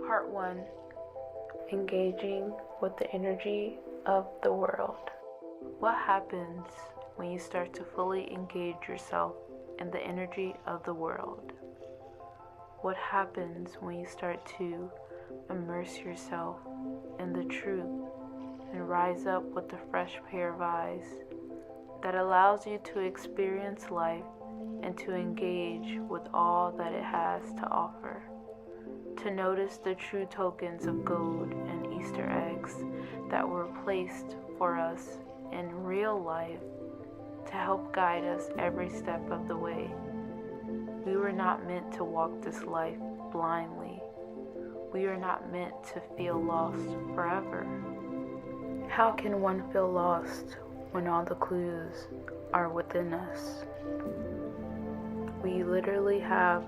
Part 1. Engaging with the energy of the world. What happens when you start to fully engage yourself in the energy of the world? What happens when you start to immerse yourself in the truth and rise up with a fresh pair of eyes that allows you to experience life and to engage with all that it has to offer? To notice the true tokens of gold and Easter eggs that were placed for us in real life to help guide us every step of the way. We were not meant to walk this life blindly. We are not meant to feel lost forever. How can one feel lost when all the clues are within us? We literally have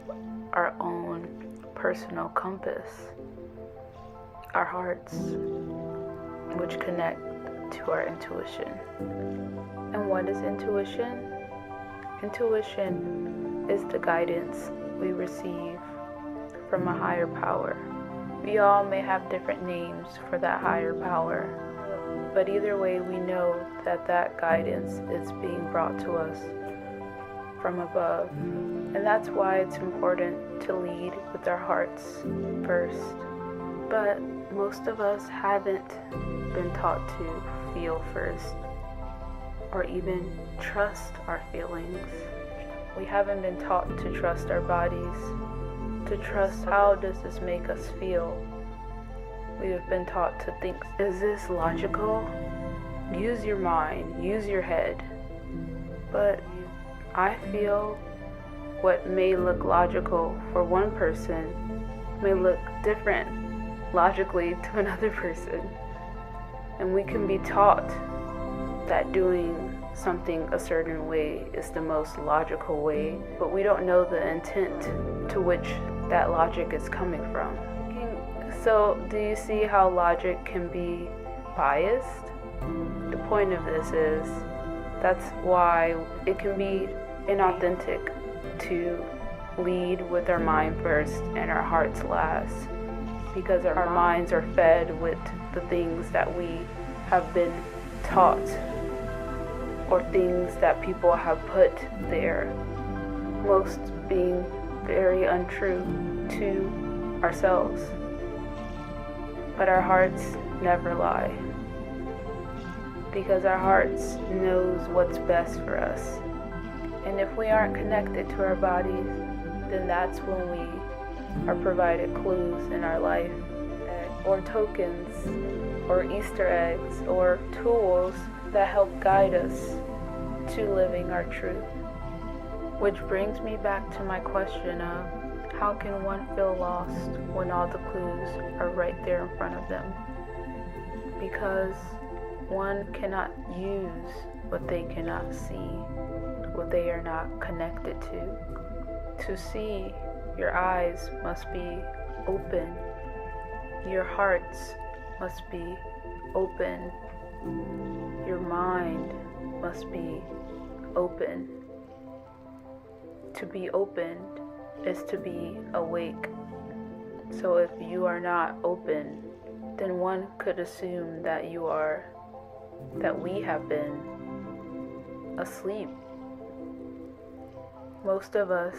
our own personal compass, our hearts, which connect to our intuition. And what is intuition? Intuition is the guidance we receive from a higher power. We all may have different names for that higher power, but either way we know that that guidance is being brought to us from above. And that's why it's important to lead with our hearts first. But most of us haven't been taught to feel first, or even trust our feelings. We haven't been taught to trust our bodies, to trust how does this make us feel. We have been taught to think, is this logical? Use your mind, use your head. But I feel what may look logical for one person may look different logically to another person. And we can be taught that doing something a certain way is the most logical way, but we don't know the intent to which that logic is coming from. So do you see how logic can be biased? The point of this is that's why it can be inauthentic to lead with our mind first and our hearts last, because our minds are fed with the things that we have been taught or things that people have put there, most being very untrue to ourselves. But our hearts never lie, because our hearts knows what's best for us. And if we aren't connected to our bodies, then that's when we are provided clues in our life, or tokens, or Easter eggs, or tools that help guide us to living our truth. Which brings me back to my question of, how can one feel lost when all the clues are right there in front of them? Because one cannot use what they cannot see, what they are not connected to. To see, your eyes must be open. Your hearts must be open. Your mind must be open. To be opened is to be awake. So if you are not open, then one could assume that we have been asleep. Most of us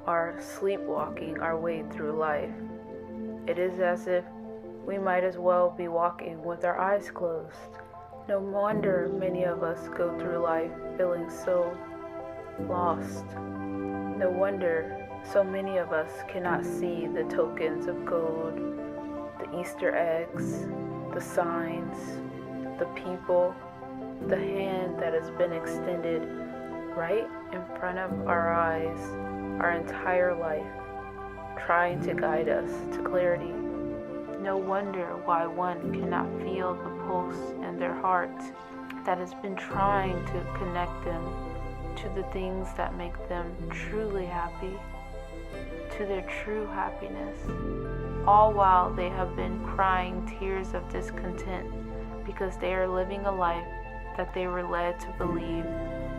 are sleepwalking our way through life. It is as if we might as well be walking with our eyes closed. No wonder many of us go through life feeling so lost. No wonder so many of us cannot see the tokens of gold, the Easter eggs, the signs, the people, the hand that has been extended right in front of our eyes our entire life, trying to guide us to clarity. No wonder why one cannot feel the pulse in their heart that has been trying to connect them to the things that make them truly happy, to their true happiness, all while they have been crying tears of discontent because they are living a life that they were led to believe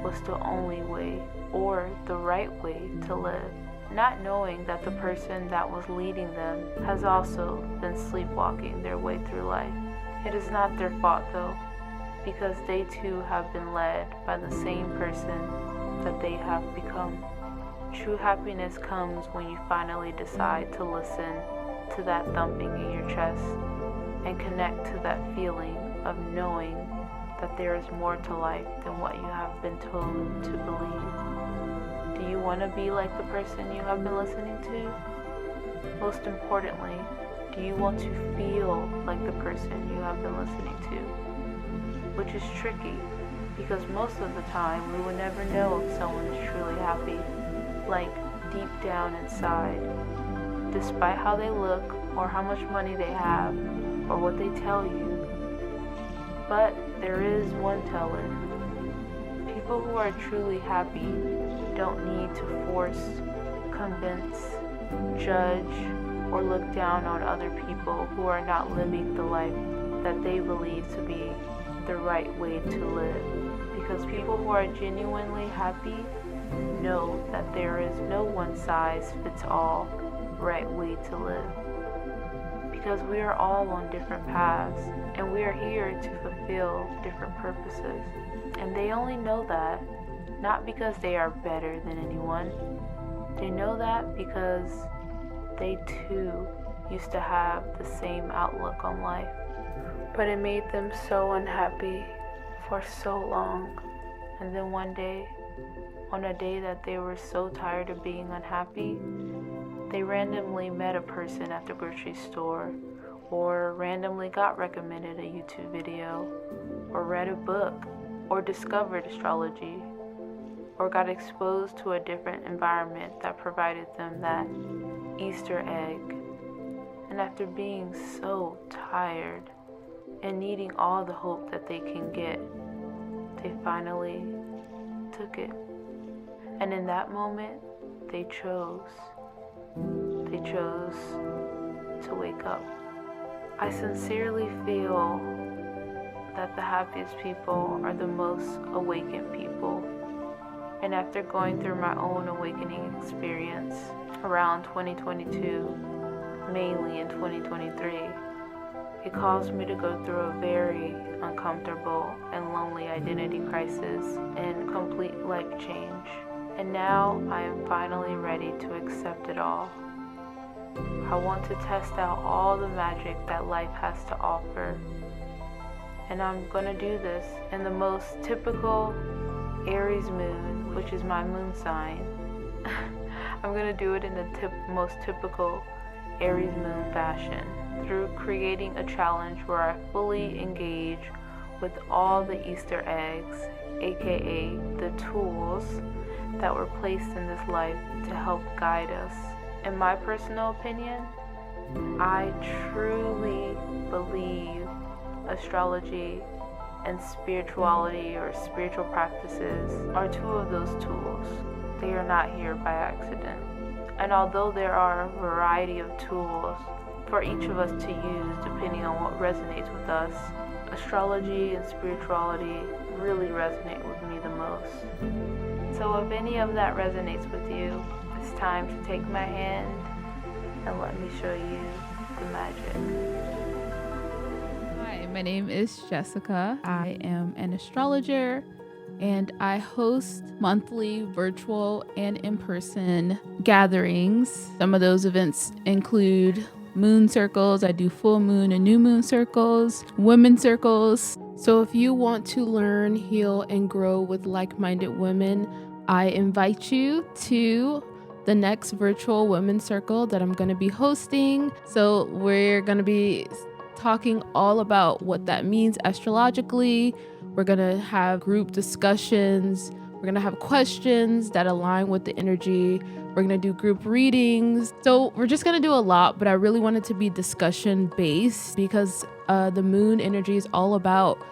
was the only way or the right way to live. not knowing that the person that was leading them has also been sleepwalking their way through life. It is not their fault though, because they too have been led by the same person that they have become. True happiness comes when you finally decide to listen to that thumping in your chest and connect to that feeling of knowing that there is more to life than what you have been told to believe. Do you want to be like the person you have been listening to? Most importantly, do you want to feel like the person you have been listening to? Which is tricky, because most of the time we will never know if someone is truly happy, like deep down inside, despite how they look or how much money they have or what they tell you. But there is one teller. People who are truly happy don't need to force, convince, judge, or look down on other people who are not living the life that they believe to be the right way to live. Because people who are genuinely happy know that there is no one size fits all right way to live. Because we are all on different paths, and we are here to fulfill different purposes. And they only know that not because they are better than anyone. They know that because they too used to have the same outlook on life. But it made them so unhappy for so long. And then one day, on a day that they were so tired of being unhappy, they randomly met a person at the grocery store, or randomly got recommended a YouTube video, or read a book, or discovered astrology, or got exposed to a different environment that provided them that Easter egg. And after being so tired and needing all the hope that they can get, they finally took it. And in that moment, they chose to wake up. I sincerely feel that the happiest people are the most awakened people. And after going through my own awakening experience around 2022, mainly in 2023, it caused me to go through a very uncomfortable and lonely identity crisis and complete life change. And now I am finally ready to accept it all. I want to test out all the magic that life has to offer. And I'm going to do this in the most typical Aries moon, which is my moon sign. I'm going to do it in the most typical Aries moon fashion, through creating a challenge where I fully engage with all the Easter eggs, aka the tools that were placed in this life to help guide us. In my personal opinion, I truly believe astrology and spirituality or spiritual practices are two of those tools. They are not here by accident. And although there are a variety of tools for each of us to use depending on what resonates with us, astrology and spirituality really resonate with me the most. So if any of that resonates with you, it's time to take my hand and let me show you the magic. Hi, my name is Jessica. I am an astrologer, and I host monthly virtual and in-person gatherings. Some of those events include moon circles. I do full moon and new moon circles, women circles. So if you want to learn, heal, and grow with like-minded women, I invite you to the next virtual women's circle that I'm going to be hosting. So we're going to be talking all about what that means astrologically. We're going to have group discussions. We're going to have questions that align with the energy. We're going to do group readings. So we're just going to do a lot, but I really want it to be discussion based because the moon energy is all about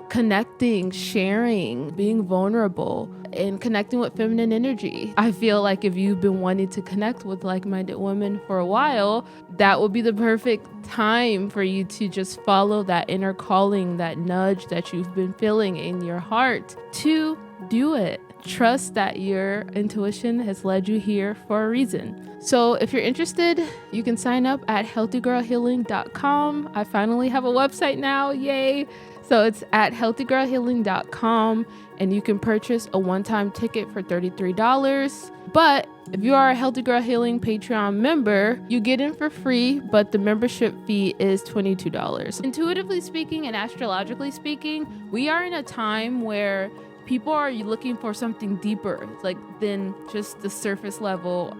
connecting, sharing, being vulnerable, and connecting with feminine energy. I feel like if you've been wanting to connect with like-minded women for a while, that would be the perfect time for you to just follow that inner calling, that nudge that you've been feeling in your heart to do it. but trust that your intuition has led you here for a reason. So if you're interested, you can sign up at healthygirlhealing.com. I finally have a website now, yay! So it's at healthygirlhealing.com, and you can purchase a one-time ticket for $33. But if you are a Healthy Girl Healing Patreon member, you get in for free, but the membership fee is $22. Intuitively speaking and astrologically speaking, we are in a time where people are looking for something deeper, than just the surface level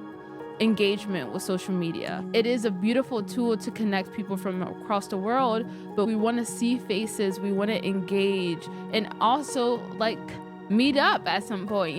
engagement with social media. It is a beautiful tool to connect people from across the world, but we want to see faces, we want to engage, and also meet up at some point,